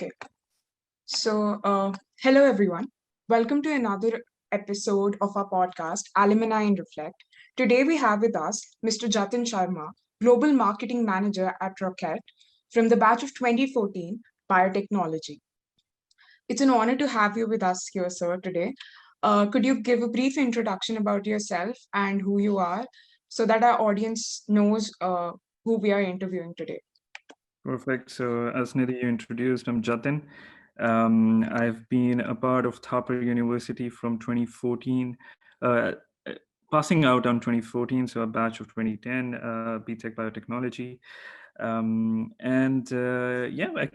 Okay, hello everyone. Welcome to another episode of our podcast, Alumni and Reflect. Today we have with us Mr. Jatin Sharma, Global Marketing Manager at Rocket from the batch of 2014 Biotechnology. It's an honor to have you with us here, sir, today. Could you give a brief introduction about yourself and who you are so that our audience knows who we are interviewing today? Perfect. So, as Nidhi you introduced, I'm Jatin. I've been a part of Thapar University from 2014, uh, uh, passing out on 2014, so a batch of 2010, BTech Biotechnology. And I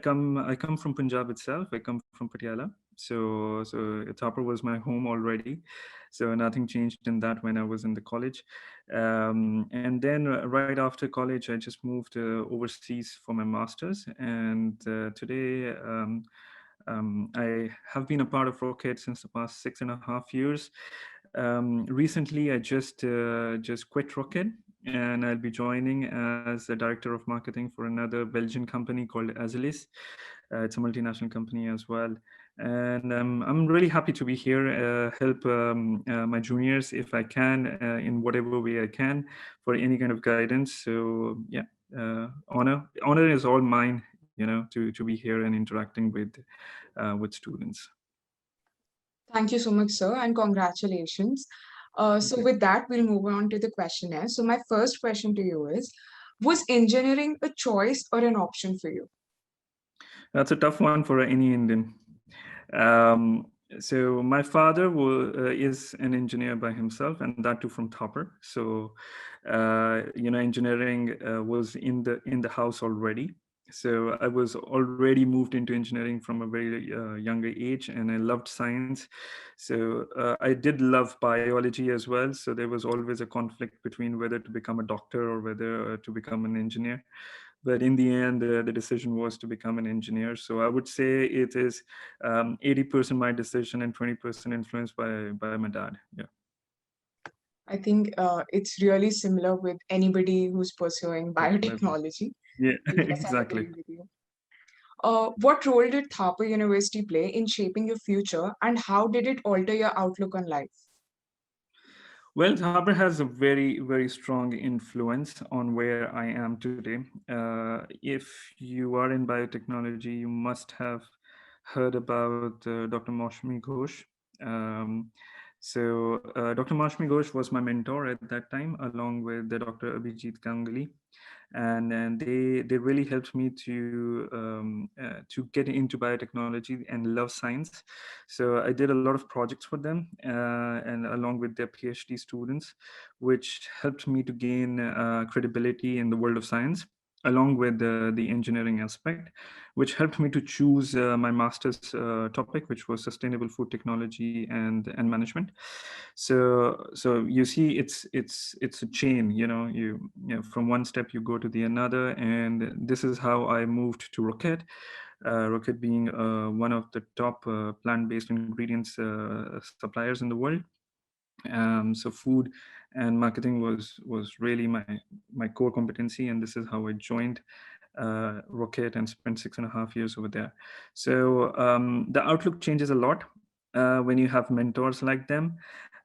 come from Punjab itself. I come from Patiala. So Thapar was my home already. So nothing changed in that when I was in the college. And then right after college, I just moved overseas for my master's. And today, I have been a part of Rocket since the past 6.5 years. Recently, I just quit Rocket, and I'll be joining as the director of marketing for another Belgian company called Azelis. It's a multinational company as well. And I'm really happy to be here, help my juniors if I can, in whatever way I can, for any kind of guidance. So yeah, honor is all mine, to be here and interacting with students. Thank you so much, sir, and congratulations. So, Okay. with that, we'll move on to the questionnaire. So, my first question to you is: was engineering a choice or an option for you? That's a tough one for any Indian. Um, so my father is an engineer by himself, and that too from Thapar. So, engineering was in the house already. So I was already moved into engineering from a very younger age, and I loved science. So I did love biology as well. So there was always a conflict between whether to become a doctor or whether to become an engineer. But in the end, the decision was to become an engineer. So I would say it is 80% my decision and 20% influenced by my dad. Yeah. I think it's really similar with anybody who's pursuing Definitely. biotechnology. Yeah. So yes, I Exactly. agree with you. What role did Thapar University play in shaping your future, and how did it alter your outlook on life? Well, Harper has a very, very strong influence on where I am today. If you are in biotechnology, you must have heard about Dr. Maushmi Ghosh. Um, Dr. Maushmi Ghosh was my mentor at that time, along with the Dr. Abhijit Ganguly, and they really helped me to get into biotechnology and love science. So I did a lot of projects for them, and along with their PhD students, which helped me to gain credibility in the world of science, along with the engineering aspect, which helped me to choose my master's topic, which was sustainable food technology and management. So you see, it's a chain. From one step you go to the another, and this is how I moved to Rocket. Rocket being one of the top plant-based ingredients suppliers in the world. So food and marketing was really my core competency, and this is how I joined Rocket and spent 6.5 years over there. So the outlook changes a lot when you have mentors like them.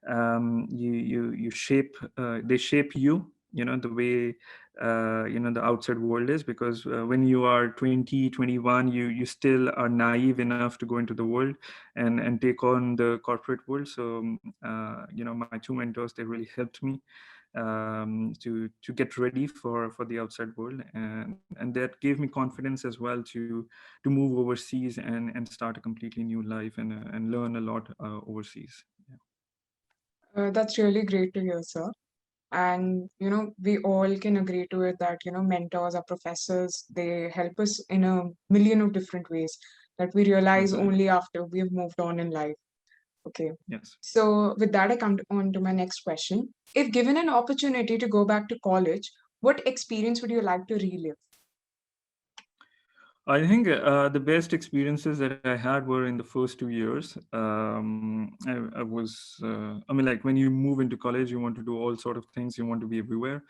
You shape they shape you, the way the outside world is, because when you are 20, 21, you still are naive enough to go into the world and take on the corporate world. So my two mentors, they really helped me to get ready for the outside world, and that gave me confidence as well to move overseas and start a completely new life and learn a lot overseas. Yeah. That's really great to hear, sir. And we all can agree to it that mentors or professors, they help us in a million of different ways that we realize Absolutely. only after we've moved on in life. Okay, Yes. so with that, I come on to my next question. If given an opportunity to go back to college, what experience would you like to relive? I think the best experiences that I had were in the first 2 years. I was, I mean, like when you move into college, you want to do all sort of things. You want to be everywhere,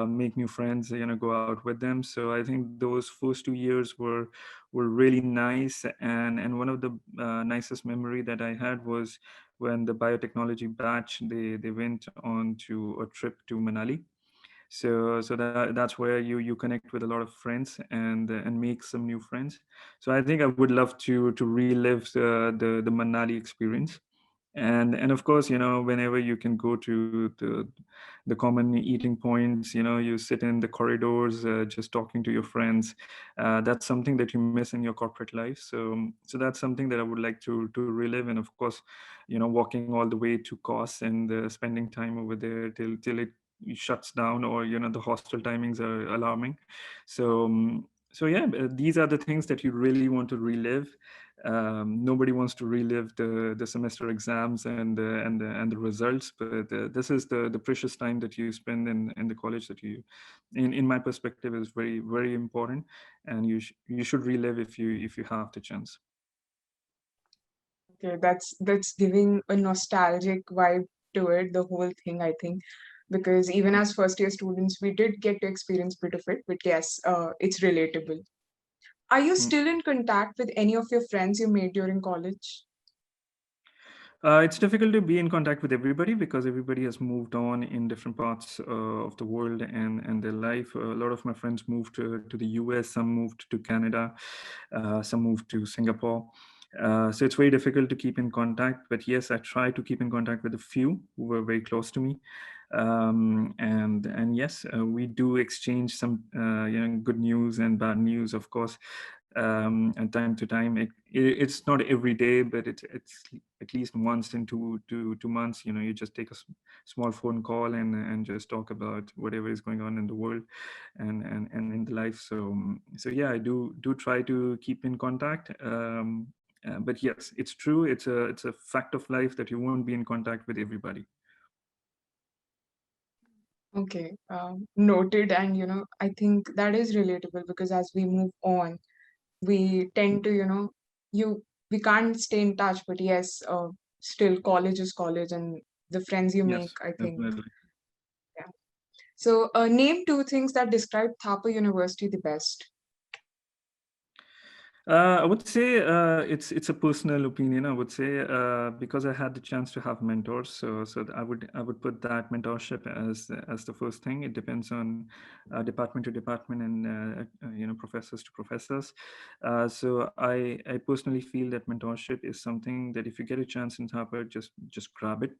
make new friends, go out with them. So I think those first 2 years were really nice. And one of the nicest memory that I had was when the biotechnology batch they went on to a trip to Manali. That's where you connect with a lot of friends and make some new friends. So I think I would love to relive the Manali experience. And of course, whenever you can go to the common eating points, you sit in the corridors, just talking to your friends. That's something that you miss in your corporate life. So that's something that I would like to relive. And of course, walking all the way to Kos and spending time over there till it shuts down, or the hostel timings are alarming. So yeah, these are the things that you really want to relive. Nobody wants to relive the semester exams and the results, but this is the precious time that you spend in the college that in my perspective, is very, very important. And you should relive if you have the chance. Okay, that's giving a nostalgic vibe to it, the whole thing, I think, because even as first year students, we did get to experience bit of it, but yes, it's relatable. Are you Mm. still in contact with any of your friends you made during college? It's difficult to be in contact with everybody because everybody has moved on in different parts of the world and their life. A lot of my friends moved to the US, some moved to Canada, some moved to Singapore. So it's very difficult to keep in contact. But yes, I try to keep in contact with a few who were very close to me. And yes, we do exchange some good news and bad news, of course, and time to time. It's not every day, but it's at least once in 2 months. You just take a small phone call and just talk about whatever is going on in the world and in the life. So yeah, I do try to keep in contact. But yes, it's true. It's a fact of life that you won't be in contact with everybody. Okay, noted. And I think that is relatable because as we move on, we tend to, you we can't stay in touch, but yes, still college is college, and the friends you make, Yes, I think, definitely. yeah. So, name two things that describe Thapar University the best. I would say it's a personal opinion. I would say because I had the chance to have mentors, so I would put that mentorship as the first thing. It depends on department to department and professors to professors. So I personally feel that mentorship is something that if you get a chance in Harvard, just grab it.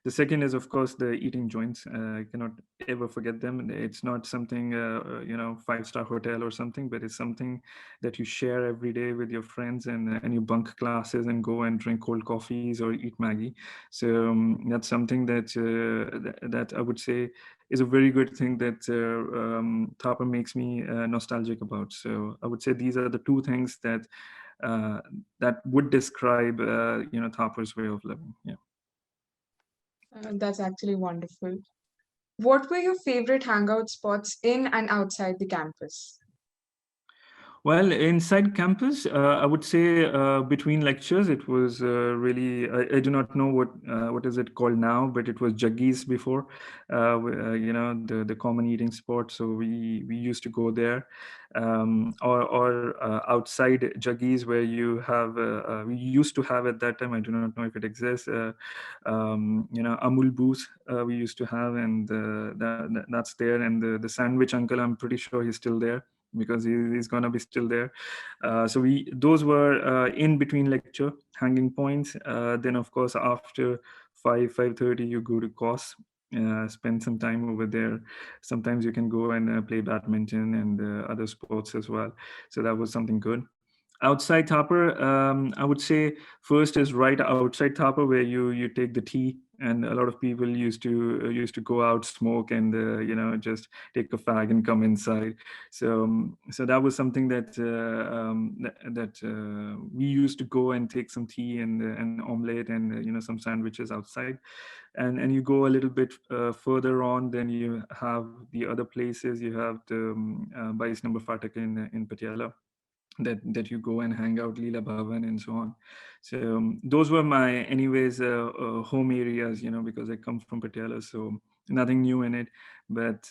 The second is, of course, the eating joints. I cannot ever forget them. It's not something, 5-star hotel or something, but it's something that you share every day with your friends, and you bunk classes and go and drink cold coffees or eat Maggie. So that's something that I would say is a very good thing that Thapa makes me nostalgic about. So I would say these are the two things uh, that would describe, Thapa's way of living. Yeah. That's actually wonderful. What were your favorite hangout spots in and outside the campus? Well, inside campus, I would say between lectures, it was really. I do not know what is it called now, but it was Jaggies before, the common eating spot. So we used to go there, or outside Jaggies where you have. We used to have at that time. I do not know if it exists. Amul booth we used to have, and that's there. And the sandwich uncle, I'm pretty sure he's still there because he's gonna be still there. So we those were in between lecture hanging points. Then of course after 5:30 you go to course. Spend some time over there. Sometimes you can go and play badminton and other sports as well. So that was something good. Outside Thapar, I would say first is right outside Thapar where you take the tea, and a lot of people used to go out, smoke, and just take a fag and come inside. So that was something that we used to go and take some tea and omelette and some sandwiches outside. And you go a little bit further on, then you have the other places. You have the Bais number Fatak in Patiala. that you go and hang out, Leela Bhavan and so on. So those were my anyways home areas, because I come from Patiala, so nothing new in it. But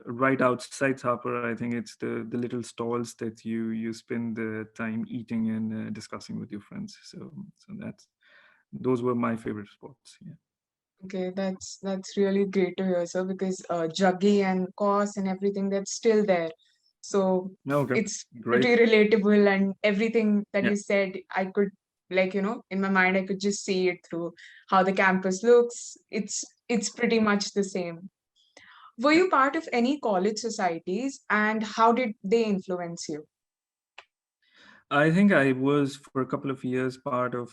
right outside Thapar, I think it's the little stalls that you spend the time eating and discussing with your friends. So that's those were my favorite spots. Yeah. Okay, that's really great to hear, sir, because Juggy and Cos and everything that's still there. So Okay. it's Great. pretty relatable, and everything that Yeah. you said, I could, like, in my mind, I could just see it through how the campus looks. It's pretty much the same. Were Yeah. you part of any college societies, and how did they influence you? I think I was for a couple of years part of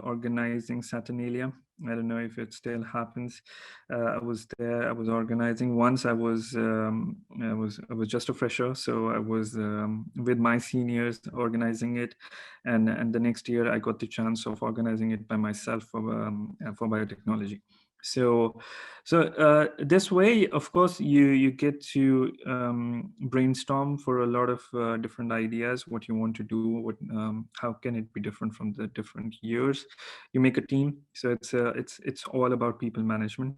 organizing Saturnalia. I don't know if it still happens. I was there. I was organizing. Once I was just a fresher, so I was with my seniors organizing it, and the next year I got the chance of organizing it by myself for biotechnology. So this way, of course, you get to brainstorm for a lot of different ideas, what you want to do, how can it be different from the different years. You make a team, so it's all about people management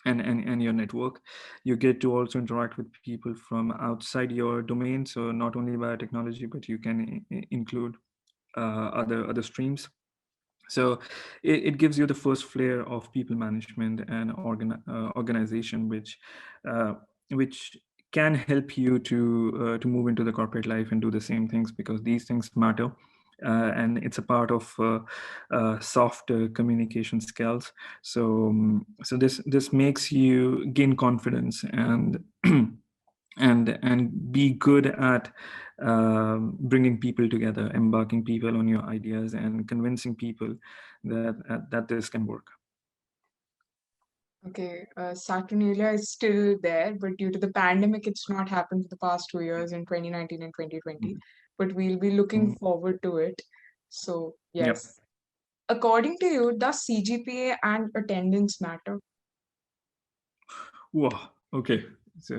and your network. You get to also interact with people from outside your domain, so not only biotechnology, but you can include other streams. So it gives you the first flair of people management and organization, uh, which can help you to move into the corporate life and do the same things, because these things matter. And it's a part of soft communication skills. So this makes you gain confidence and and be good at bringing people together, embarking people on your ideas, and convincing people that this can work. Okay, Saturnalia is still there, but due to the pandemic, it's not happened for the past 2 years in 2019 and 2020. Mhm. But we'll be looking Mhm. forward to it. So, Yep. yes. According to you, does CGPA and attendance matter? Wow. Okay. So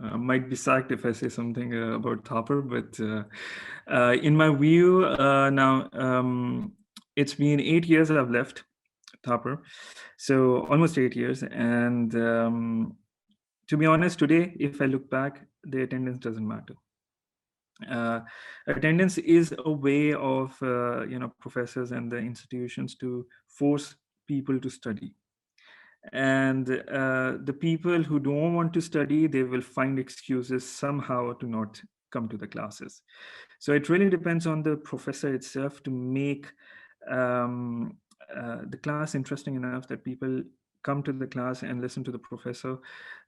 I might be sacked if I say something about Thapar, but in my view, now it's been 8 years I've left Thapar, so almost 8 years, and to be honest, today, if I look back, the attendance doesn't matter. uh, Attendance is a way of professors and the institutions to force people to study, and the people who don't want to study, they will find excuses somehow to not come to the classes. So it really depends on the professor itself to make um, the class interesting enough that people come to the class and listen to the professor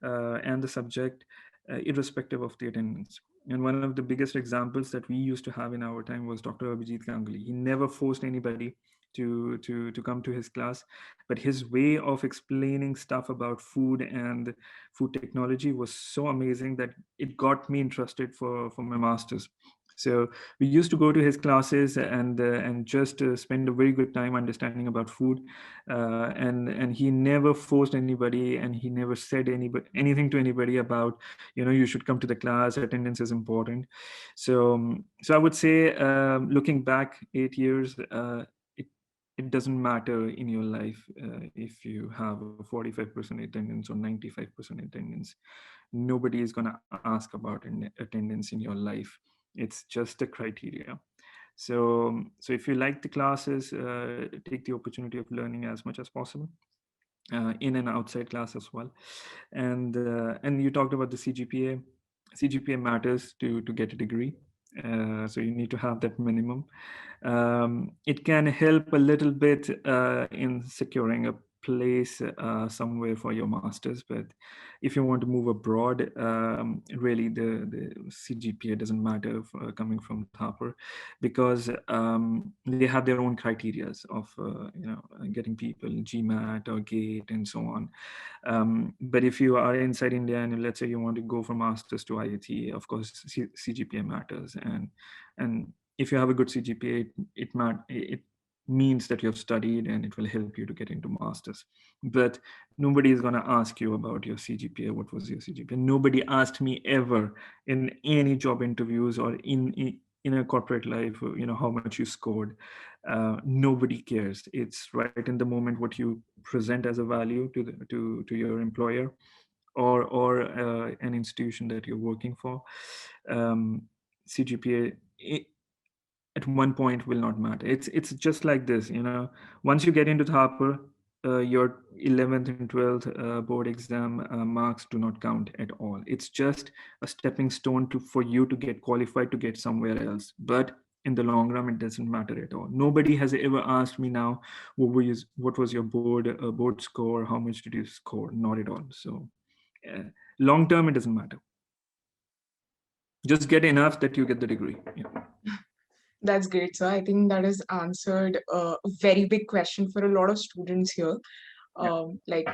and the subject, irrespective of the attendance. And one of the biggest examples that we used to have in our time was Dr. Abhijit Ganguly. He never forced anybody to come to his class, but his way of explaining stuff about food and food technology was so amazing that it got me interested for my masters. So we used to go to his classes and just spend a very good time understanding about food, and he never forced anybody, and he never said anything to anybody about, you should come to the class, attendance is important. So I would say, looking back 8 years, it it doesn't matter in your life if you have a 45% attendance or 95% attendance. Nobody is going to ask about attendance in your life. It's just a criteria. So if you like the classes, take the opportunity of learning as much as possible, in and outside class as well. And you talked about the CGPA. CGPA matters to get a degree, so you need to have that minimum. It can help a little bit in securing a place somewhere for your masters, but if you want to move abroad, really the CGPA doesn't matter for coming from Thapar, because they have their own criterias of getting people GMAT or GATE and so on. But if you are inside India and let's say you want to go from masters to IIT, of course CGPA matters, and if you have a good CGPA, it means that you have studied and it will help you to get into masters. But nobody is going to ask you about your CGPA. What was your CGPA? Nobody asked me ever in any job interviews or in in a corporate life, how much you scored. Nobody cares. It's right in the moment what you present as a value to your employer, or an institution that you're working for. um, CGPA at one point will not matter. It's just like this. Once you get into Thapar, your 11th and 12th board exam marks do not count at all. It's just a stepping stone for you to get qualified to get somewhere else. But in the long run, it doesn't matter at all. Nobody has ever asked me now, what was your board score? How much did you score? Not at all. So uh, long term, it doesn't matter. Just get enough that you get the degree. Yeah. That's great. So I think that has answered a very big question for a lot of students here. Yeah. Like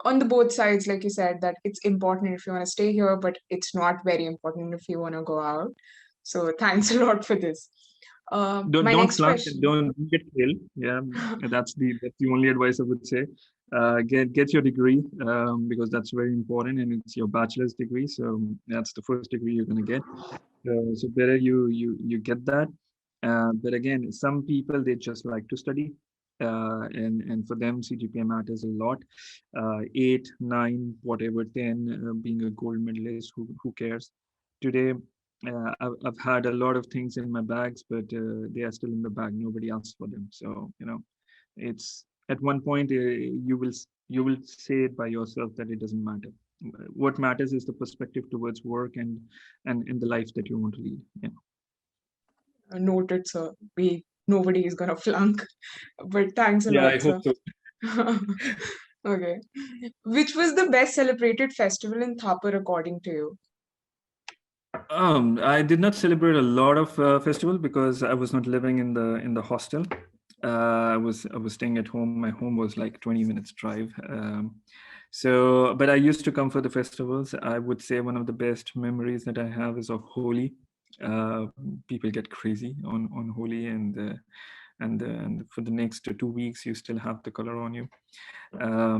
on the both sides, like you said, that it's important if you want to stay here, but it's not very important if you want to go out. So thanks a lot for this. don't My don't next flunk and question. don't get killed. Yeah, that's the only advice I would say. Get your degree, because that's very important, and it's your bachelor's degree, so that's the first degree you're going to get. So better you get that. But again, some people, they just like to study, and for them CGPA matters a lot. 8, 9, whatever, 10, being a gold medalist, who cares? Today, I've had a lot of things in my bags, but they are still in the bag. Nobody asks for them. So it's at one point, you will say it by yourself that it doesn't matter. What matters is the perspective towards work, and the life that you want to lead. Yeah. Noted, sir. Nobody is gonna flunk, but thanks a Yeah, I lot, hope sir. so. Okay. Which was the best celebrated festival in Thapar according to you? I did not celebrate a lot of festival because I was not living in the hostel. I was staying at home. My home was like 20 minutes drive. But I used to come for the festivals. I would say one of the best memories that I have is of Holi. Uh, People get crazy on Holi, and for the next 2 weeks you still have the color on you. I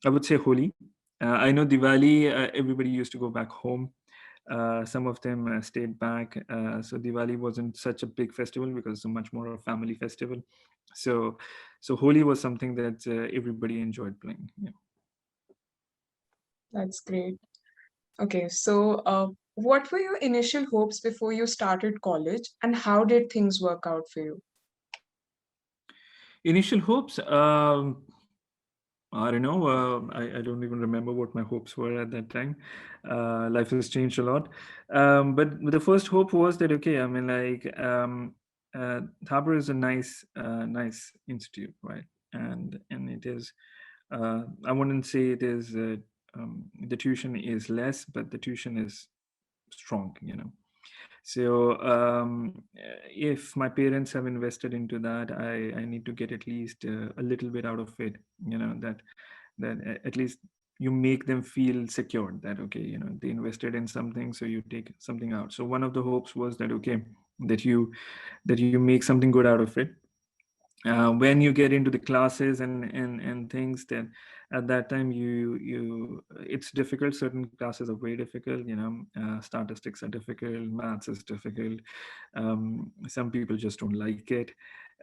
would say Holi. I know Diwali. Everybody used to go back home. Some of them stayed back. So Diwali wasn't such a big festival because it's a much more a family festival. So, so Holi was something that everybody enjoyed playing. Yeah. That's great. Okay, so what were your initial hopes before you started college, and how did things work out for you? Initial hopes. I don't know. I don't even remember what my hopes were at that time. Life has changed a lot. But the first hope was that, okay, I mean, like, Thabar is a nice institute, right? And it is. I wouldn't say it is. The tuition is less, but the tuition is strong. So if my parents have invested into that, I need to get at least a little bit out of it. That at least you make them feel secured, that okay, they invested in something, so you take something out. So one of the hopes was that, okay, that you that you make something good out of it. When you get into the classes and things, then at that time it's difficult. Certain classes are very difficult. Statistics are difficult, maths is difficult. Some people just don't like it.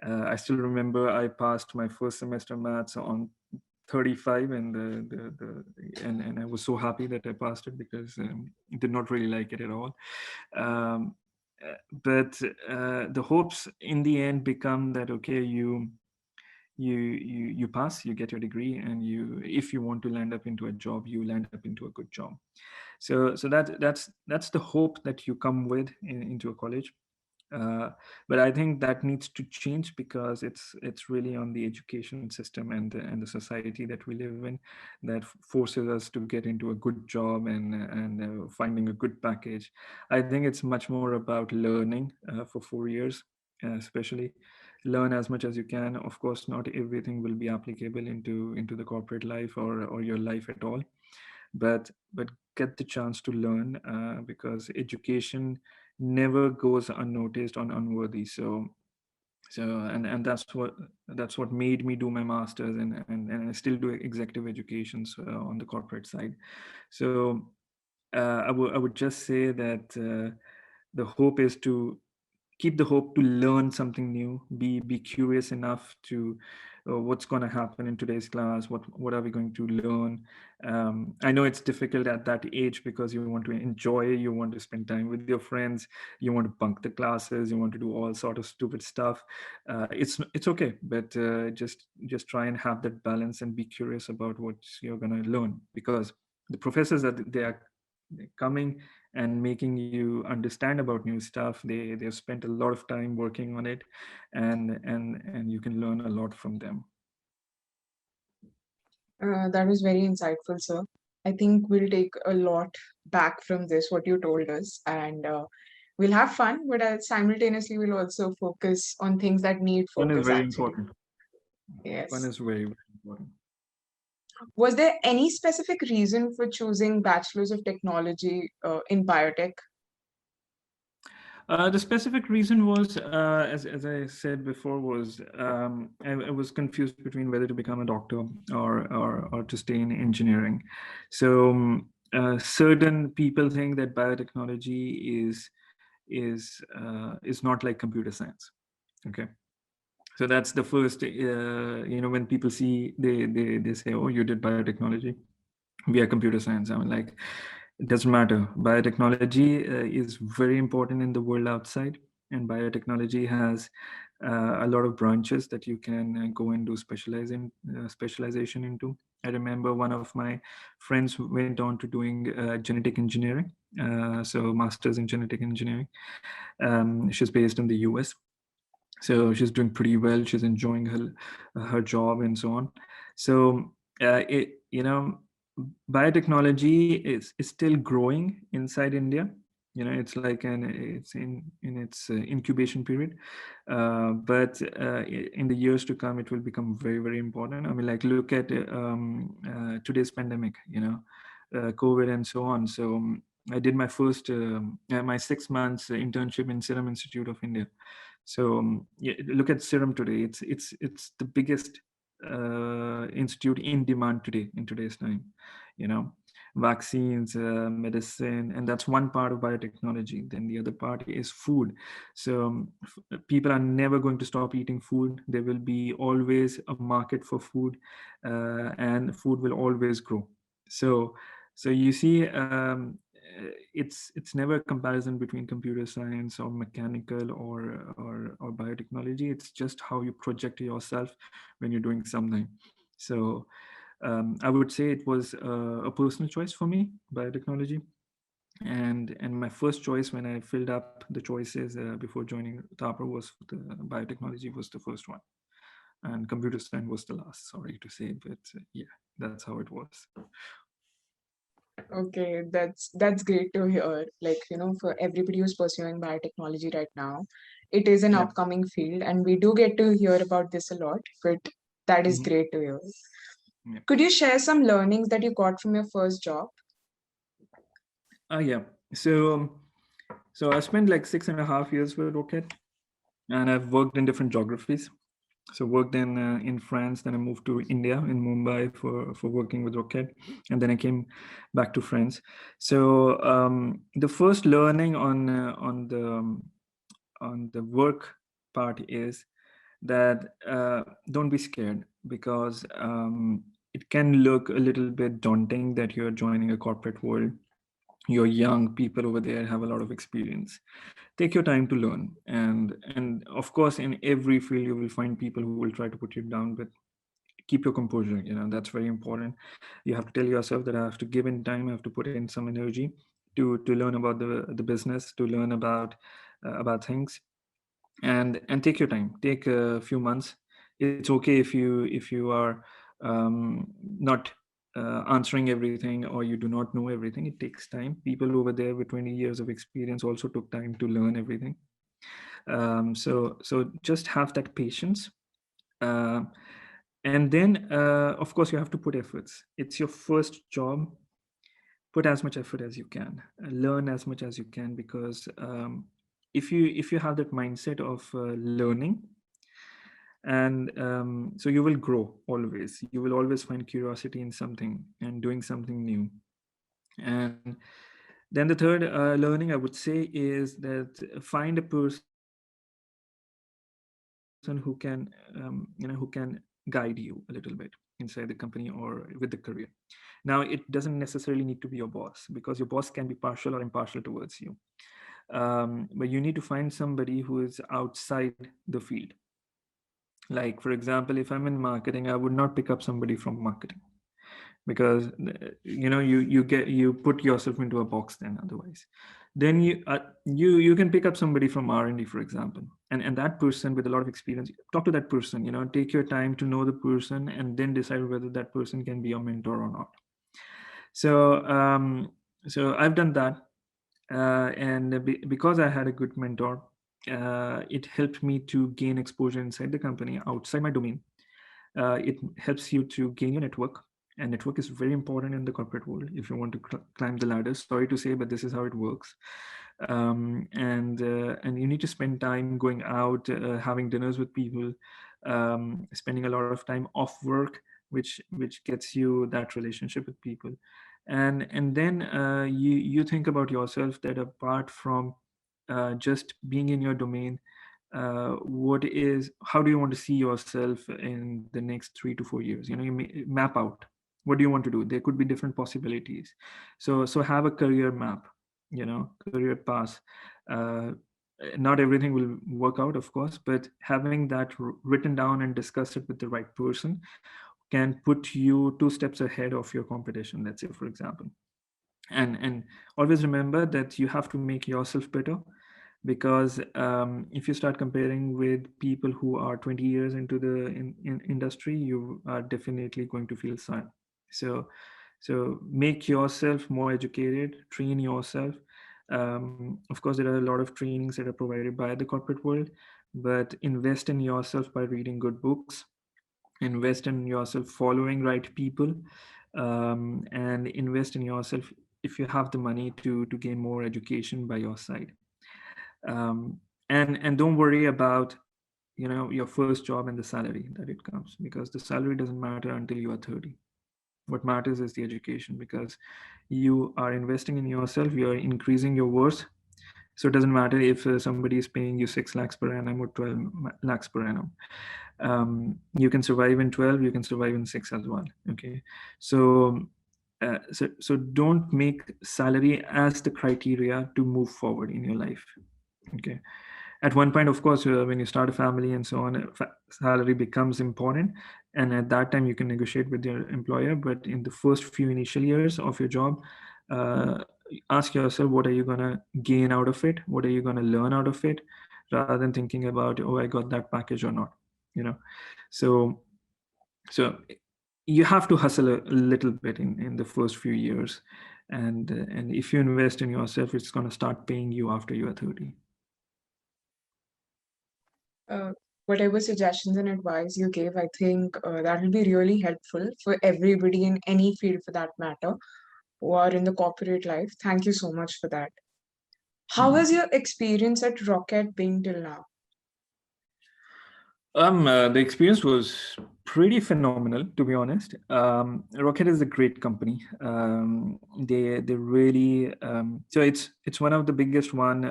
I still remember I passed my first semester maths on 35, and I was so happy that I passed it, because I did not really like it at all. um, but the hopes in the end become that, okay, you pass, you get your degree, and if you want to land up into a job, you land up into a good job. So that's the hope that you come with into a college. uh, but I think that needs to change, because it's really on the education system and the society that we live in that forces us to get into a good job, and finding a good package. I think it's much more about learning for 4 years, especially learn as much as you can. Of course, not everything will be applicable into the corporate life, or your life at all, but get the chance to learn, because education never goes unnoticed or unworthy. So that's what made me do my masters, and I still do executive educations on the corporate side. So I would just say that The hope is to keep the hope to learn something new, be curious enough to what's going to happen in today's class, what are we going to learn. I know it's difficult at that age because you want to enjoy, you want to spend time with your friends, you want to bunk the classes, you want to do all sort of stupid stuff. It's okay, but just try and have that balance and be curious about what you're going to learn, because the professors that they are coming and making you understand about new stuff. They've spent a lot of time working on it, and you can learn a lot from them. That was very insightful, sir. I think we'll take a lot back from this, what you told us, and we'll have fun, but simultaneously, we'll also focus on things that need Fun is focus, very actually. important. Fun Yes. is very, very important. Was there any specific reason for choosing Bachelor's of Technology in biotech? The specific reason was, as I said before, was I was confused between whether to become a doctor or to stay in engineering. So certain people think that biotechnology is not like computer science. Okay, so that's the first. When people see, they say, "Oh, you did biotechnology. We are computer science." I mean, like, it doesn't matter. Biotechnology is very important in the world outside, and biotechnology has a lot of branches that you can go and do specialization into. I remember one of my friends who went on to doing genetic engineering, so masters in genetic engineering. She's based in the US, so she's doing pretty well. She's enjoying her job and so on. So it biotechnology is still growing inside India. It's like it's in its incubation period, but in the years to come it will become very, very important. I mean, like, look at today's pandemic, COVID and so on. So I did my 6 months internship in Serum Institute of India. So yeah, look at Serum today. It's the biggest institute in demand today, in today's time. You know, vaccines, medicine, and that's one part of biotechnology. Then the other part is food. So people are never going to stop eating food. There will be always a market for food, and food will always grow. So you see, it's never a comparison between computer science or mechanical or biotechnology. It's just how you project yourself when you're doing something. So I would say it was a personal choice for me, biotechnology. And my first choice when I filled up the choices before joining Thapar was the biotechnology was the first one, and computer science was the last. Sorry to say, but yeah, that's how it was. Okay, that's great to hear. Like, for everybody who's pursuing biotechnology right now, it is an Yeah. upcoming field, and we do get to hear about this a lot, but that is Mhm. great to hear. Yeah. Could you share some learnings that you got from your first job? Yeah. So I spent like 6.5 years with Rocket, and I've worked in different geographies. So worked in France, then I moved to India in Mumbai for working with Rocket, and then I came back to France. So the first learning on the work part is that don't be scared, because it can look a little bit daunting that you're joining a corporate world. You're young, people over there have a lot of experience. Take your time to learn, and of course in every field you will find people who will try to put you down, but keep your composure. That's very important. You have to tell yourself that I have to give in time, I have to put in some energy to learn about the business, to learn about things, and take your time, take a few months. It's okay if you are not answering everything, or you do not know everything. It takes time. People over there with 20 years of experience also took time to learn everything. So just have that patience. uh, and then of course you have to put efforts. It's your first job. Put as much effort as you can, learn as much as you can, because if you have that mindset of learning, and so you will grow always. You will always find curiosity in something and doing something new. And Then the third learning I would say is that find a person who can who can guide you a little bit inside the company or with the career. Now, it doesn't necessarily need to be your boss, because your boss can be partial or impartial towards you. But you need to find somebody who is outside the field. Like, for example, if I'm in marketing, I would not pick up somebody from marketing, because you put yourself into a box then otherwise. Then you can pick up somebody from R&D, for example, and that person with a lot of experience. Talk to that person, take your time to know the person, and then decide whether that person can be your mentor or not. So um, so I've done that, and because I had a good mentor, it helped me to gain exposure inside the company outside my domain. It helps you to gain your network, and network is very important in the corporate world if you want to climb the ladder. Sorry to say, but this is how it works. And you need to spend time going out, having dinners with people, spending a lot of time off work, which gets you that relationship with people. And then you think about yourself, that apart from just being in your domain, what is how do you want to see yourself in the next 3 to 4 years? You map out what do you want to do. There could be different possibilities. So have a career map, career path. uh, Not everything will work out, of course, but having that written down and discuss it with the right person can put you 2 steps ahead of your competition, let's say, for example. And always remember that you have to make yourself better, because if you start comparing with people who are 20 years into the industry, you are definitely going to feel sad. So so make yourself more educated, train yourself. Of course, there are a lot of trainings that are provided by the corporate world, but invest in yourself by reading good books, invest in yourself following right people, and invest in yourself if you have the money to gain more education by your side. Um, and and don't worry about your first job and the salary that it comes, because the salary doesn't matter until you are 30. What matters is the education, because you are investing in yourself, you are increasing your worth. So it doesn't matter if somebody is paying you 6 lakhs per annum or 12 lakhs per annum. You can survive in 12, you can survive in 6 as well. Okay. So so don't make salary as the criteria to move forward in your life. Okay. At one point, of course, when you start a family and so on, salary becomes important, and at that time you can negotiate with your employer. But in the first few initial years of your job, uh, ask yourself, what are you going to gain out of it, what are you going to learn out of it, rather than thinking about, oh, I got that package or not. you know so so you have to hustle a little bit in the first few years, and if you invest in yourself, it's going to start paying you after you are 30. Uh, whatever suggestions and advice you gave, I think that will be really helpful for everybody in any field for that matter who are in the corporate life. Thank you so much for that. How has your experience at Rocket been till now? The experience was pretty phenomenal, to be honest. Rocket is a great company. They really so it's one of the biggest one,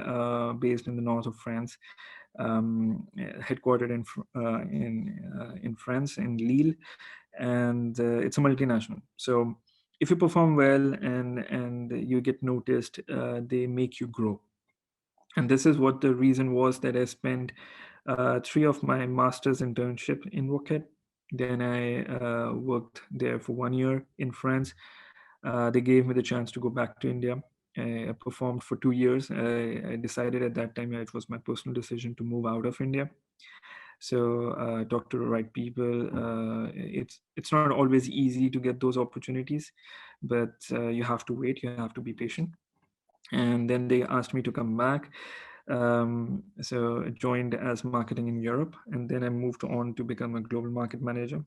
based in the north of France, headquartered in France, in Lille, and it's a multinational. So if you perform well and you get noticed, they make you grow. And this is what the reason was that I spent 3 of my master's internship in Rocket. Then I worked there for 1 year in France. They gave me the chance to go back to India. I performed for 2 years. I decided at that time, it was my personal decision to move out of India. So talk to the right people. It's not always easy to get those opportunities, but you have to wait. You have to be patient. And then they asked me to come back. So I joined as marketing in Europe, and then I moved on to become a global market manager.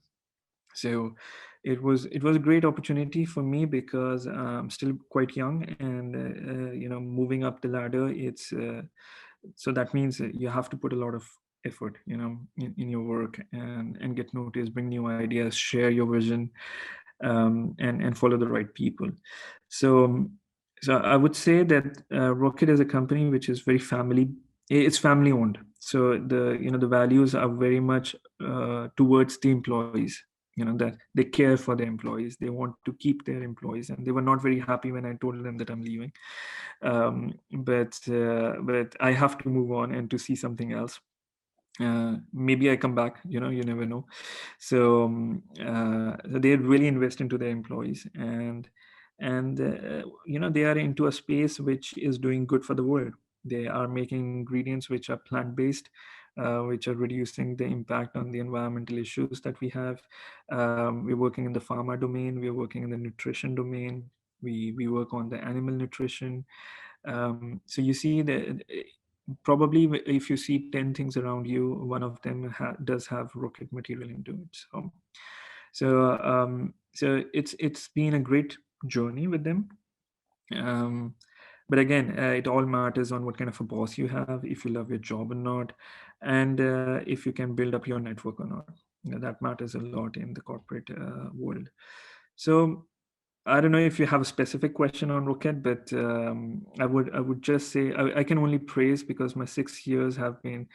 So it was a great opportunity for me, because I'm still quite young, and moving up the ladder, it's so that means that you have to put a lot of effort, in your work, and get noticed, bring new ideas, share your vision, and follow the right people. So So I would say that Rocket is a company which is very family. It's family owned. So the values are very much towards the employees. That they care for their employees. They want to keep their employees, and they were not very happy when I told them that I'm leaving. But I have to move on and to see something else. Maybe I come back. You never know. So they really invest into their employees, and they are into a space which is doing good for the world. They are making ingredients which are plant based, which are reducing the impact on the environmental issues that we have. We're working in the pharma domain. We're working in the nutrition domain. We work on the animal nutrition. So you see that probably if you see 10 things around you, one of them does have rocket material into it. So it's been a great journey with them. um, but again, it all matters on what kind of a boss you have, if you love your job or not, and if you can build up your network or not. That matters a lot in the corporate world. So I don't know if you have a specific question on Rocket, but I would just say I can only praise, because my 6 years have been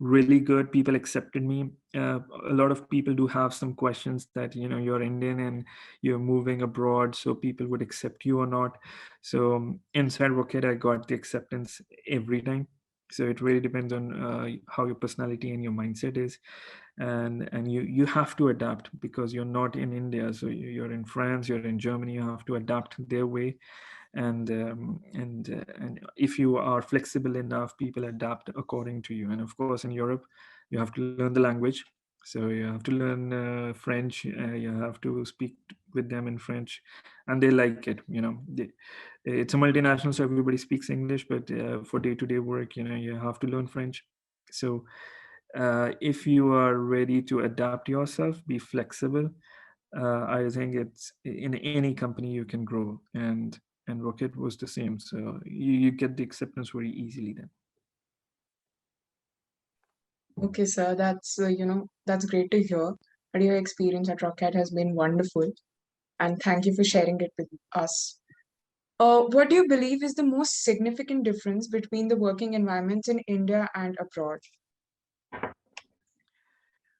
really good. People accepted me. A lot of people do have some questions that you're Indian and you're moving abroad, so people would accept you or not. So inside Rocket, I got the acceptance every time. So it really depends on how your personality and your mindset is, and you have to adapt, because you're not in India. So you're in France, you're in Germany, you have to adapt their way. And if you are flexible enough, people adapt according to you. And of course, in Europe, you have to learn the language. So you have to learn French. You have to speak with them in French, and they like it. It's a multinational, so everybody speaks English. But for day-to-day work, you have to learn French. So if you are ready to adapt yourself, be flexible. I think it's in any company you can grow, and Rocket was the same. So you get the acceptance very easily then. Okay, sir, that's great to hear. That your experience at Rocket has been wonderful, and thank you for sharing it with us. What do you believe is the most significant difference between the working environments in India and abroad?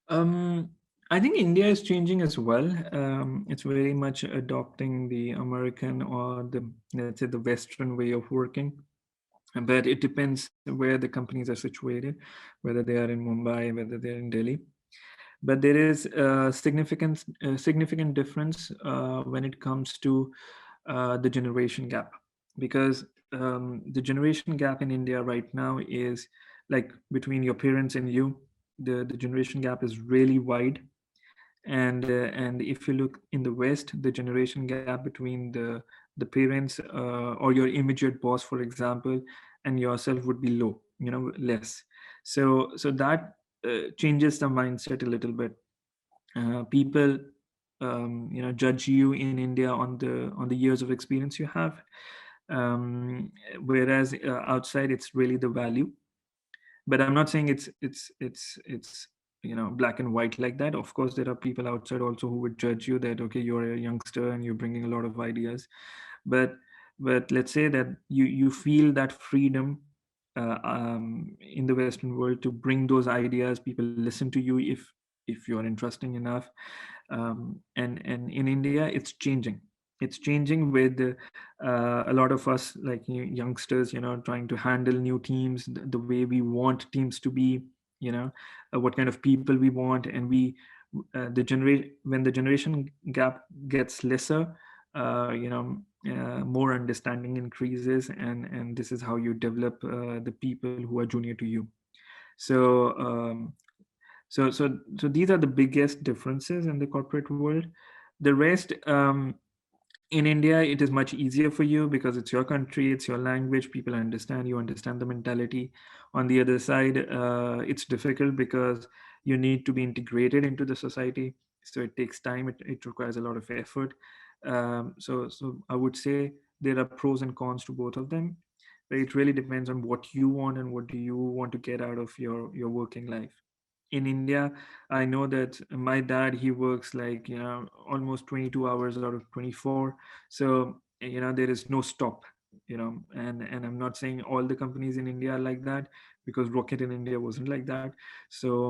Um, I think India is changing as well. It's very much adopting the American, or the, let's say, the Western way of working. But it depends where the companies are situated, whether they are in Mumbai, whether they're in Delhi. But there is a significant difference when it comes to the generation gap, because the generation gap in India right now is like between your parents and you. The generation gap is really wide. And if you look in the West, the generation gap between the parents, or your immediate boss, for example, and yourself would be low, less. So that changes the mindset a little bit. People judge you in India on the years of experience you have, um, whereas outside it's really the value. But I'm not saying it's black and white like that. Of course, there are people outside also who would judge you that, okay, you're a youngster and you're bringing a lot of ideas. But but let's say that you feel that freedom in the Western world to bring those ideas. People listen to you if you're interesting enough. And in India, it's changing with a lot of us, like youngsters, trying to handle new teams, the way we want teams to be, you know what kind of people we want. And when the generation gap gets lesser, more understanding increases, and this is how you develop the people who are junior to you. So um, so so so these are the biggest differences in the corporate world. The rest, in India, it is much easier for you because it's your country, it's your language, people understand you, understand the mentality. On the other side, it's difficult because you need to be integrated into the society. So it takes time, it requires a lot of effort. So I would say there are pros and cons to both of them, but it really depends on what you want and what do you want to get out of your working life. In India, I know that my dad, he works like, almost 22 hours out of 24. So, there is no stop. And I'm not saying all the companies in India are like that, because Rocket in India wasn't like that. So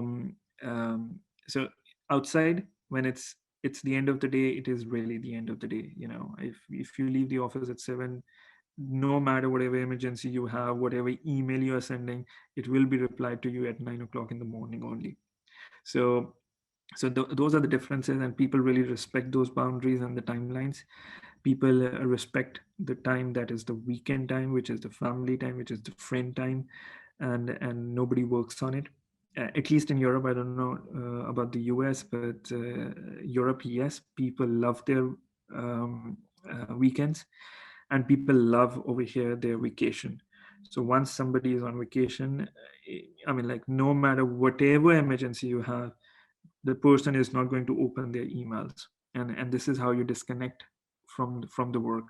um, so outside, when it's the end of the day, it is really the end of the day. If you leave the office at 7, no matter whatever emergency you have, whatever email you are sending, it will be replied to you at 9 o'clock in the morning only. So those are the differences, and people really respect those boundaries and the timelines. People respect the time that is the weekend time, which is the family time, which is the friend time, and nobody works on it. At least in Europe, I don't know about the US, but Europe, yes, people love their weekends, and people love over here their vacation. So once somebody is on vacation, I mean, like, no matter whatever emergency you have, the person is not going to open their emails, and this is how you disconnect from the work.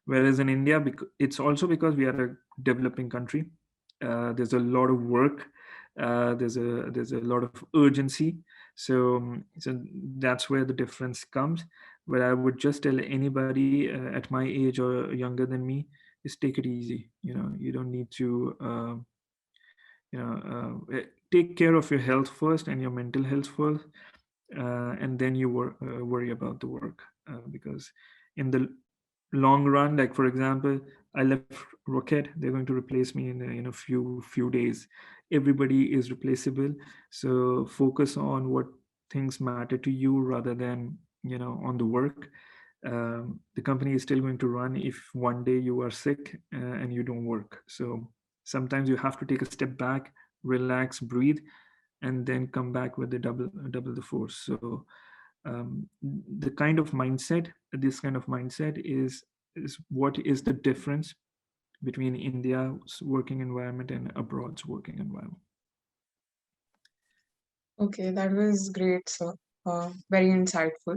Whereas in India, it's also because we are a developing country. There's a lot of work. There's a lot of urgency. So that's where the difference comes. But I would just tell anybody at my age or younger than me, is take it easy. You don't need to take care of your health first and your mental health first, and then you worry about the work, because in the long run, like for example, I left Rocket, they're going to replace me in a few days. Everybody is replaceable, so focus on what things matter to you rather than on the work. The company is still going to run if one day you are sick and you don't work. So sometimes you have to take a step back, relax, breathe, and then come back with the double the force. So the kind of mindset this kind of mindset is what is the difference between India's working environment and abroad's working environment. Okay, that was great, sir. Very insightful.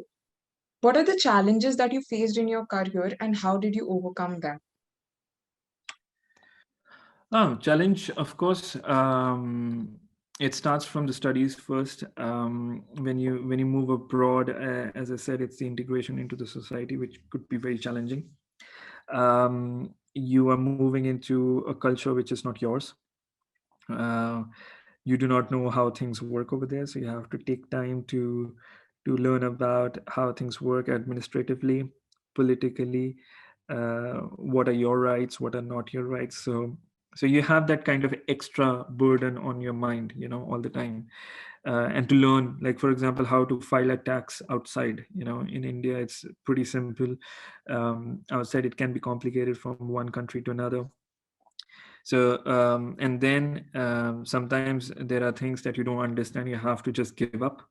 What are the challenges that you faced in your career and how did you overcome them? Challenge, of course. It starts from the studies first. When you move abroad, as I said, it's the integration into the society, which could be very challenging. You are moving into a culture which is not yours. uh, you do not know how things work over there, so you have to take time to learn about how things work administratively, politically. What are your rights, what are not your rights. So you have that kind of extra burden on your mind, all the time. And to learn, like for example, how to file a tax outside. In India it's pretty simple. Outside it can be complicated from one country to another. And then sometimes there are things that you don't understand, you have to just give up.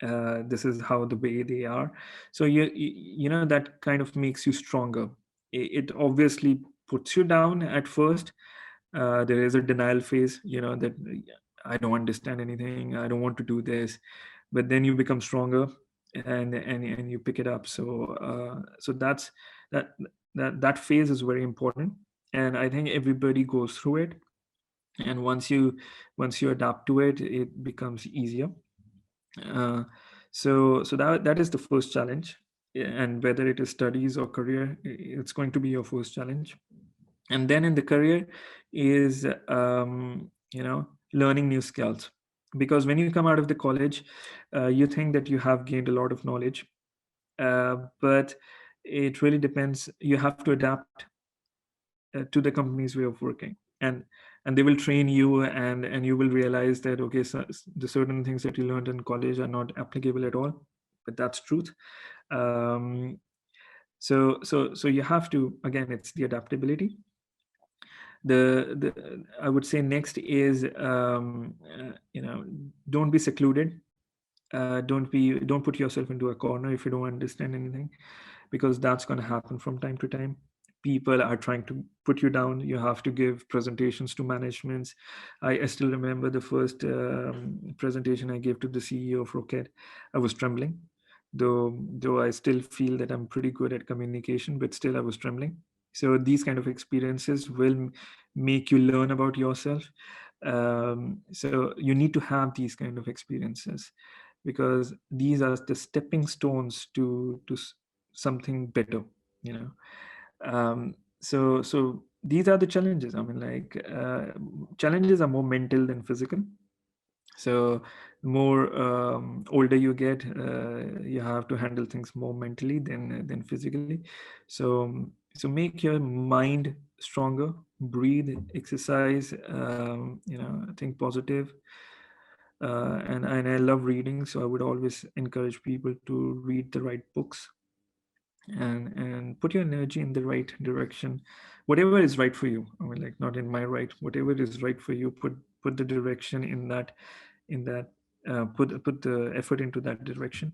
This is how the way they are. So that kind of makes you stronger. It obviously puts you down at first. There is a denial phase, that I don't understand anything, I don't want to do this. But then you become stronger, and you pick it up. So that that phase is very important, and I think everybody goes through it. And once you adapt to it, it becomes easier. Uh, so so that is the first challenge. And whether it is studies or career, it's going to be your first challenge. And then in the career is learning new skills. Because when you come out of the college, you think that you have gained a lot of knowledge, but it really depends. You have to adapt to the company's way of working. And they will train you, and you will realize that, okay, so the certain things that you learned in college are not applicable at all. But that's truth. Um, so you have to, again, it's the adaptability. The I would say next is, don't be secluded. Don't put yourself into a corner if you don't understand anything, because that's going to happen from time to time. People are trying to put you down. You have to give presentations to managements. I still remember the first presentation I gave to the CEO of Rocket. I was trembling, though I still feel that I'm pretty good at communication, but still I was trembling. So these kind of experiences will make you learn about yourself. So you need to have these kind of experiences, because these are the stepping stones to something better. you know um, So these are the challenges. I mean, like, challenges are more mental than physical. So the more older you get, you have to handle things more mentally than physically. So make your mind stronger, breathe, exercise, think positive. And I love reading, so I would always encourage people to read the right books, and put your energy in the right direction, whatever is right for you. I mean, like, not in my right, whatever is right for you, put the direction in that put the effort into that direction,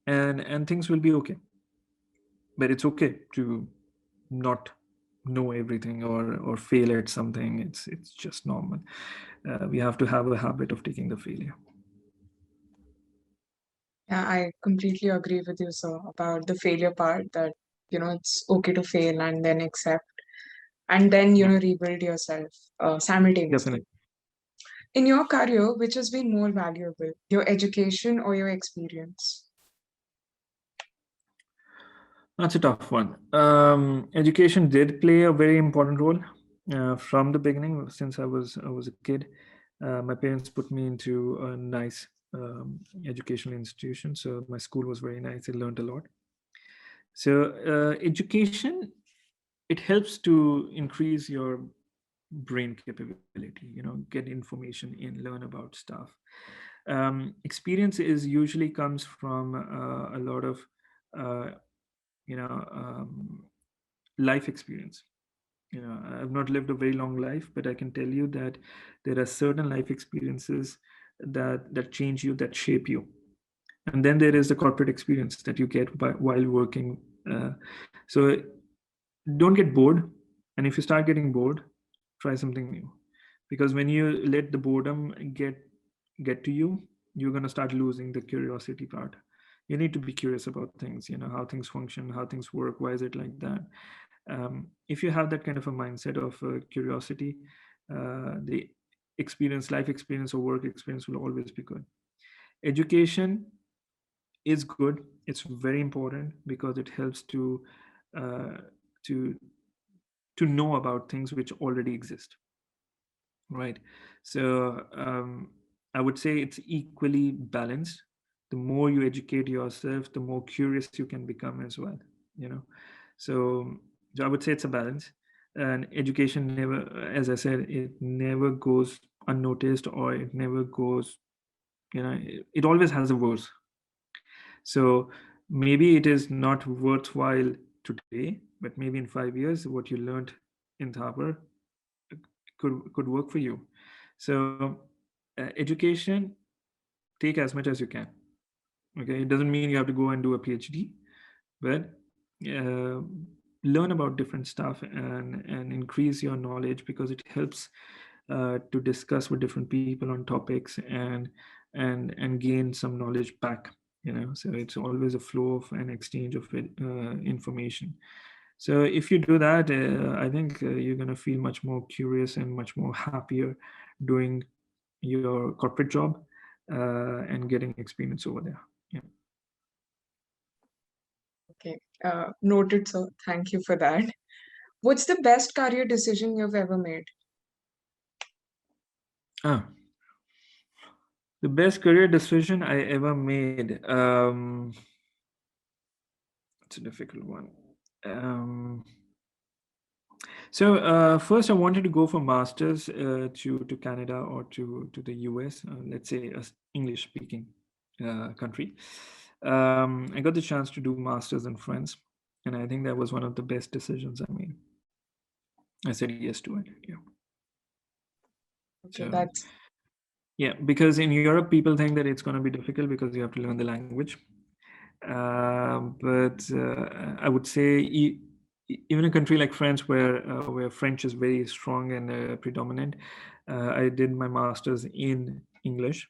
and things will be okay. But it's okay to not know everything, or fail at something. It's just normal. We have to have a habit of taking the failure. Yeah, I completely agree with you, sir, about the failure part, that, it's okay to fail and then accept and then, Yeah, rebuild yourself simultaneously. definitely. In your career, which has been more valuable, your education or your experience? That's a tough one. Education did play a very important role from the beginning. Since I was a kid, my parents put me into a nice educational institution. So my school was very nice. I learned a lot. So education, it helps to increase your brain capability. Get information in, learn about stuff. Experience is usually comes from a lot of uh, you know um, life experience. I've not lived a very long life, but I can tell you that there are certain life experiences that change you, that shape you. And then there is the corporate experience that you get while working. So don't get bored, and if you start getting bored, try something new. Because when you let the boredom get to you, you're going to start losing the curiosity part. You need to be curious about things, how things function, how things work, why is it like that. If you have that kind of a mindset of curiosity, the life experience or work experience will always be good. Education is good. It's very important because it helps uh, to to know about things which already exist, right? So I would say it's equally balanced. The more you educate yourself, the more curious you can become as well, you know so so I would say it's a balance. And education never, as I said, it never goes unnoticed, or it never goes, it always has a worth. So maybe it is not worthwhile today, but maybe in 5 years, what you learned in Thapar could work for you. So education, take as much as you can. Okay, it doesn't mean you have to go and do a PhD, but uh, learn about different stuff, and increase your knowledge, because it helps to discuss with different people on topics, and gain some knowledge back. So it's always a flow of an exchange of information. So if you do that, I think you're going to feel much more curious and much more happier doing your corporate job, and getting experience over there. Yeah. Okay, noted, sir. Thank you for that. What's the best career decision you've ever made? Ah, the best career decision I ever made. It's a difficult one. Um, so first, I wanted to go for masters to Canada or to the US. Let's say a English speaking country. I got the chance to do masters in France, and I think that was one of the best decisions I made. I said yes to it. Yeah. Okay, So that's yeah, because in Europe, people think that it's going to be difficult because you have to learn the language. But I would say even a country like France, where French is very strong and predominant, I did my master's in English.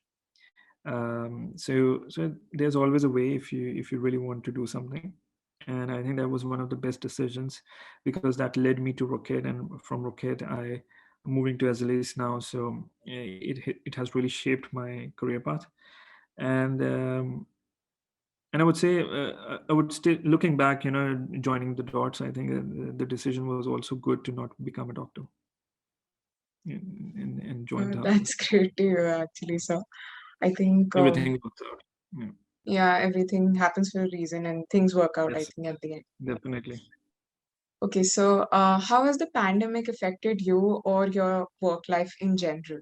So there's always a way if you really want to do something, and I think that was one of the best decisions, because that led me to Rocket, and from Rocket I moving to Azelis now. So it has really shaped my career path, and And I would say, I would still, looking back, joining the dots, I think the decision was also good to not become a doctor and join the Harper. That's great to hear, actually. So I think, Everything works out. Yeah. yeah, everything happens for a reason and things work out, I Yes, think, at the end. definitely. Okay, so how has the pandemic affected you or your work life in general?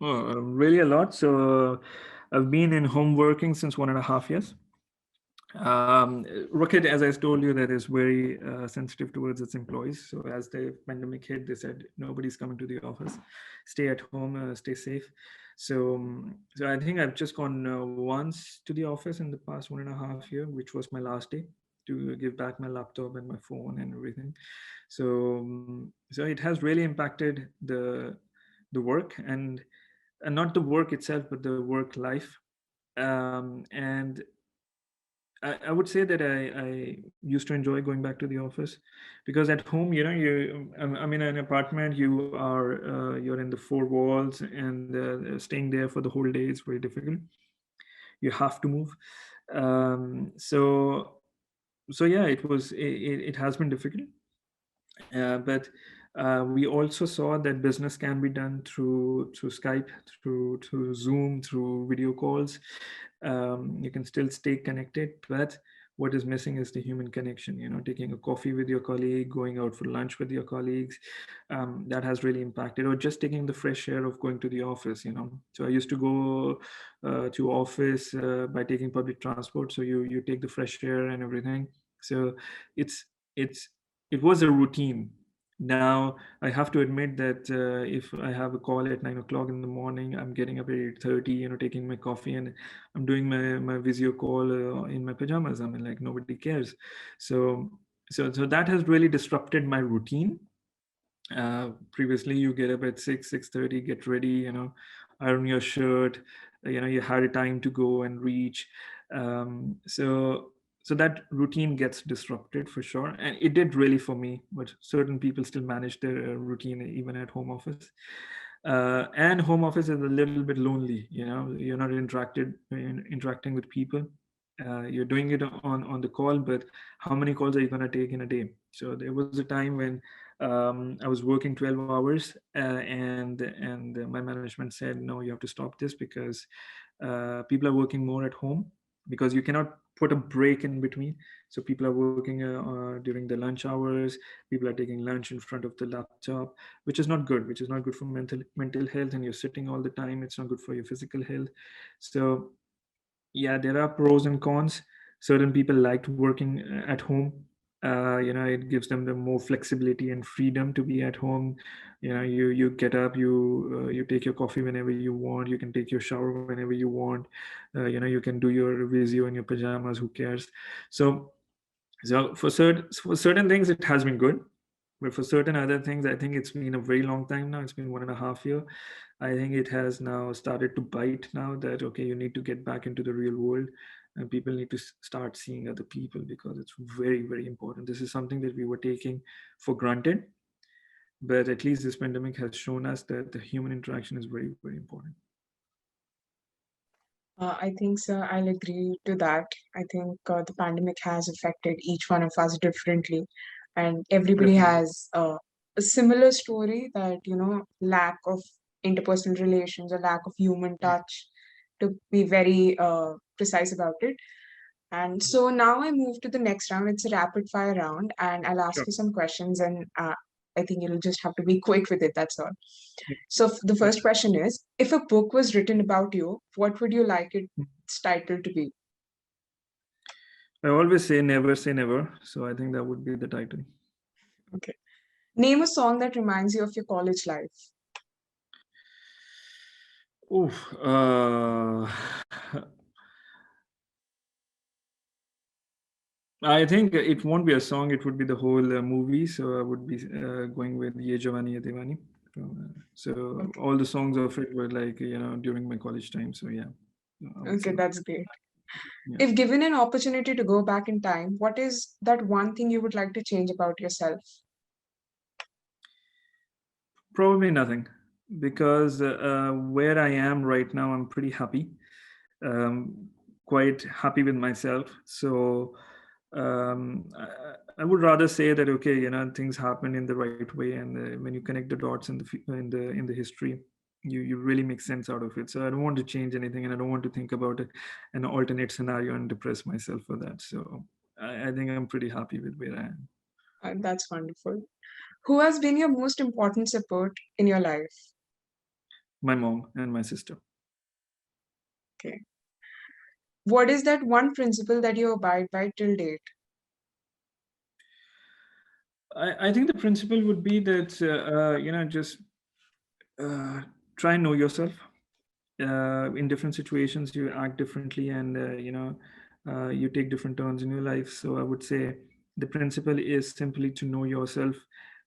Oh, really a lot. So I've been in home working since 1.5 years. Rocket, as I told you, that is very sensitive towards its employees. So as the pandemic hit, they said nobody's coming to the office. Stay at home, stay safe. So I think I've just gone once to the office in the past 1.5 year, which was my last day to give back my laptop and my phone and everything. So it has really impacted the work and not the work itself, but the work life. And I would say that I used to enjoy going back to the office because at home, I'm in an apartment. You're in the four walls and staying there for the whole day is very difficult. You have to move. So yeah, it has been difficult, but we also saw that business can be done through Skype, through Zoom, through video calls. You can still stay connected, but what is missing is the human connection. Taking a coffee with your colleague, going out for lunch with your colleagues, that has really impacted. Or just taking the fresh air of going to the office. So I used to go to office by taking public transport. So you take the fresh air and everything. So it's it's it was a routine. Now I have to admit that if I have a call at 9 o'clock in the morning, I'm getting up at 8:30, taking my coffee, and I'm doing my video call in my pajamas. I mean, like, nobody cares. So that has really disrupted my routine. Previously, you get up at 6:30, get ready, iron your shirt. You had a time to go and reach. So that routine gets disrupted for sure, and it did really for me. But certain people still manage their routine even at home office. And home office is a little bit lonely. You're not interacting with people. You're doing it on the call, but how many calls are you going to take in a day? So there was a time when I was working 12 hours, and my management said, no, you have to stop this because people are working more at home, because you cannot put a break in between. So people are working during the lunch hours. People are taking lunch in front of the laptop, which is not good for mental health. And you're sitting all the time. It's not good for your physical health. So yeah, there are pros and cons. Certain people liked working at home. It gives them the more flexibility and freedom to be at home. You get up, you take your coffee whenever you want. You can take your shower whenever you want. You can do your visio in your pajamas. Who cares? So for certain things it has been good, but for certain other things, I think it's been a very long time now. It's been 1.5 year. I think it has now started to bite now that, okay, you need to get back into the real world, and people need to start seeing other people, because it's very, very important. This is something that we were taking for granted, but at least this pandemic has shown us that the human interaction is very, very important. I think, sir, I'll agree to that. I think the pandemic has affected each one of us differently, and everybody Definitely. has a similar story that, lack of interpersonal relations, a lack of human touch, to be very precise about it. And so now I move to the next round. It's a rapid fire round, and I'll ask Sure. you some questions, and I think you'll just have to be quick with it. That's all. Yeah. So the Sure. first question is, if a book was written about you, what would you like its title to be? I always say never. So I think that would be the title. Okay. Name a song that reminds you of your college life. Oof. I think it won't be a song. It would be the whole movie. So I would be going with Ye Jawani Ye Diwani. So Okay. all the songs of it were like, during my college time. So yeah, I would Okay, say that. that's great. Yeah, If given an opportunity to go back in time, what is that one thing you would like to change about yourself? probably nothing, because where I am right now, I'm pretty happy. Um, quite happy with myself. So I would rather say that, okay, things happen in the right way, and when you connect the dots in the history, you really make sense out of it. So I don't want to change anything, and I don't want to think about an alternate scenario and depress myself for that. So I think I'm pretty happy with where I am. That's wonderful. Who has been your most important support in your life? My mom and my sister. Okay. What is that one principle that you abide by till date? I think the principle would be that just uh, try and know yourself. In different situations you act differently, and you take different turns in your life. So I would say the principle is simply to know yourself.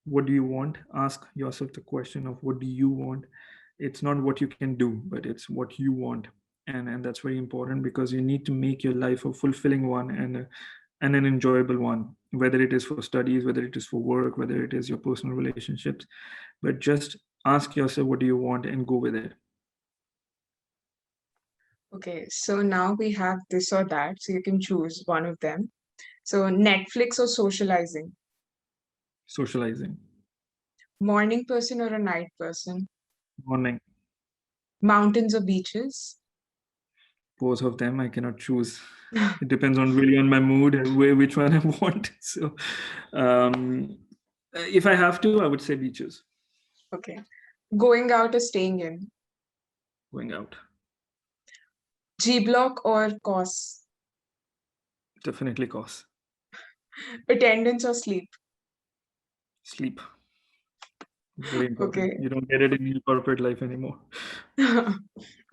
What do you want? Ask yourself the question of what do you want. It's not what you can do, but it's what you want. And that's very important, because you need to make your life a fulfilling one, and an enjoyable one, whether it is for studies, whether it is for work, whether it is your personal relationships. But just ask yourself what do you want and go with it. Okay, so now we have this or that, so you can choose one of them. So Netflix or socializing? Socializing. Morning person or a night person? Morning. Mountains or beaches? Both of them, I cannot choose. It depends on really on my mood and which one I want. So um, if I have to, I would say beaches. Okay. Going out or staying in? Going out. G block or course? Definitely cause. Attendance or sleep? Sleep. Very important. Okay. You don't get it in your corporate life anymore.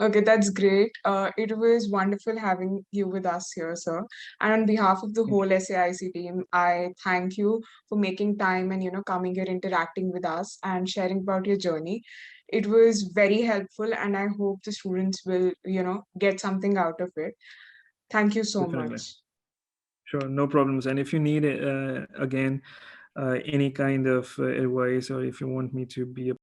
Okay, that's great. It was wonderful having you with us here, sir. And on behalf of the Thank whole SAIC team, I thank you for making time and coming here, interacting with us, and sharing about your journey. It was very helpful, and I hope the students will get something out of it. Thank you so Definitely. much. Sure, no problems. And if you need, again, any kind of advice, or if you want me to be a